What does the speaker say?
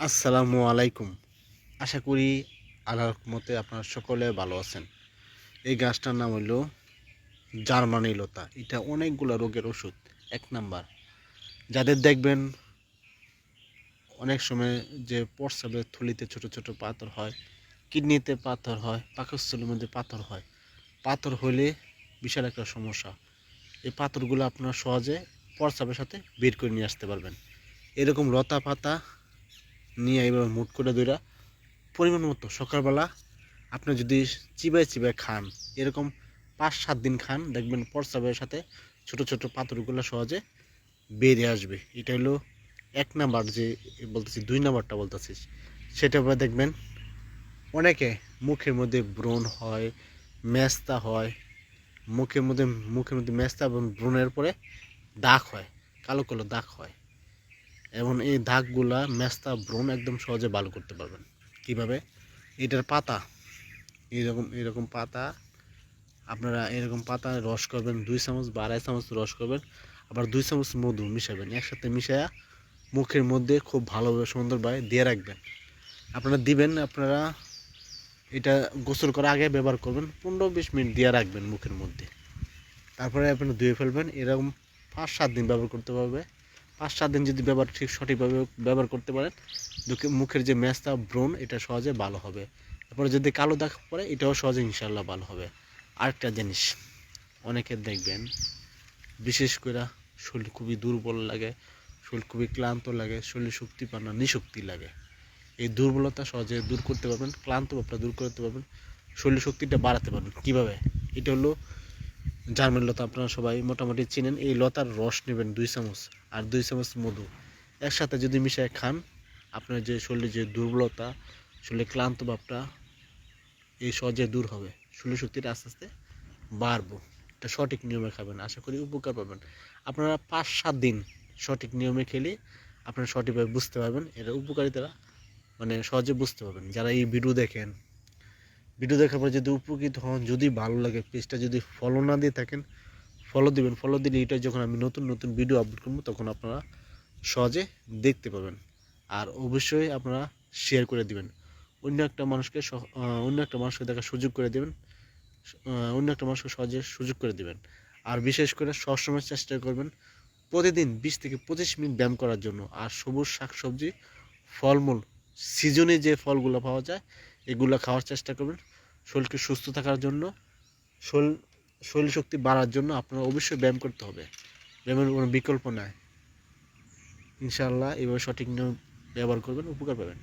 আসসালামু আলাইকুম। আশা করি আল্লাহর রহমতে আপনারা সকলে ভালো আছেন। এই গাছটার নাম হইল জার্মানি লতা। এটা অনেকগুলো রোগের ওষুধ। এক নাম্বার, যাদের দেখবেন অনেক সময় যে প্রস্রাবের থলিতে ছোট ছোট পাথর হয়, কিডনিতে পাথর হয়, পাকস্থলীর মধ্যে পাথর হয়, পাথর হলে বিশাল একটা সমস্যা। এই পাথরগুলো আপনারা সহজে প্রস্রাবের সাথে বের করে নিয়ে আসতে পারবেন। এরকম লতা পাতা নিয়ে এবার মুট করে ধরা পরিমাণ মতো সকালবেলা আপনি যদি চিবায় চিবায় খান, এরকম 5-7 দিন খান, দেখবেন প্রস্রাবের সাথে ছোট ছোট পাথরগুলো সহজে বেরিয়ে আসবে। এটা হলো এক নাম্বার। যে বলতেছি 2 নাম্বারটা বলতেছি, সেটা দেখবেন অনেকে মুখের মধ্যে ব্রণ হয়, মেস্তা হয়, মুখের মধ্যে মেস্তা এবং ব্রণের পরে দাগ হয়, কালো কালো দাগ হয়। এবং এই দাগগুলা মেস্তা ব্রণ একদম সহজে ভালো করতে পারবেন। কিভাবে? এটার পাতা, এরকম এরকম পাতা আপনারা এরকম পাতা রস করবেন 2 চামচ বা 2.5 চামচ রস করবেন, আবার 2 চামচ মধু মিশাবেন, একসাথে মিশায়া মুখের মধ্যে খুব ভালোভাবে সুন্দরভাবে দিয়ে রাখবেন। আপনারা দিবেন, আপনারা এটা গোসল করার আগে ব্যবহার করবেন, 15-20 মিনিট দিয়ে রাখবেন মুখের মধ্যে, তারপরে আপনারা ধুয়ে ফেলবেন। এরকম 5-7 দিন ব্যবহার করতে পারবে। 5-7 দিন যদি ব্যবহার ঠিক সঠিকভাবে ব্যবহার করতে পারেন, মুখের যে মেস্তা ব্রণ এটা সহজে ভালো হবে। তারপরে যদি কালো দাগ পড়ে, এটাও সহজে ইনশাল্লাহ ভালো হবে। আরেকটা জিনিস, অনেকের দেখবেন বিশেষ করে শরীর খুবই দুর্বল লাগে, শরীর খুবই ক্লান্ত লাগে, শরীরে শক্তি পান না, নিশক্তি লাগে। এই দুর্বলতা সহজে দূর করতে পারবেন, ক্লান্ত ভাবটা দূর করতে পারবেন, শরীর শক্তিটা বাড়াতে পারবেন। কীভাবে? এটা হলো জার্মান লতা, আপনারা সবাই মোটামুটি চিনেন। এই লতার রস নেবেন 2 চামচ, আর 2 চামচ মধু একসাথে যদি মিশিয়ে খান, আপনার যে শরীরে যে দুর্বলতা, শরীরে ক্লান্ত ভাবটা এই সহজে দূর হবে, শরীর শক্তিটা আস্তে আস্তে বাড়বো। এটা সঠিক নিয়মে খাবেন, আশা করি উপকার পাবেন। আপনারা 5-7 দিন সঠিক নিয়মে খেলে আপনারা সঠিকভাবে বুঝতে পারবেন এর উপকারিতাটা, মানে সহজে বুঝতে পারবেন। যারা এই ভিডিও দেখার পর যদি উপকৃত হন, যদি ভালো লাগে, পেজটা যদি ফলো না দিয়ে থাকেন, ফলো দিবেন। ফলো দিলে এটা যখন আমি নতুন নতুন ভিডিও আপলোড করবো, তখন আপনারা সহজে দেখতে পাবেন। আর অবশ্যই আপনারা শেয়ার করে দিবেন, অন্য একটা মানুষকে দেখার সুযোগ করে দেবেন, অন্য একটা মানুষকে সহজে সুযোগ করে দিবেন। আর বিশেষ করে সবসময় চেষ্টা করবেন প্রতিদিন 20-25 মিনিট ব্যায়াম করার জন্য। আর সবুজ শাকসবজি, ফলমূল, সিজনে যে ফলগুলো পাওয়া যায় এগুলো খাওয়ার চেষ্টা করবেন। শরীরকে সুস্থ থাকার জন্য, শরীর শক্তি বাড়ার জন্য আপনারা অবশ্যই ব্যায়াম করতে হবে। ব্যায়ামের কোনো বিকল্প নাই। ইনশাআল্লাহ এভাবে সঠিক নিয়ম ব্যবহার করবেন, উপকার পাবেন।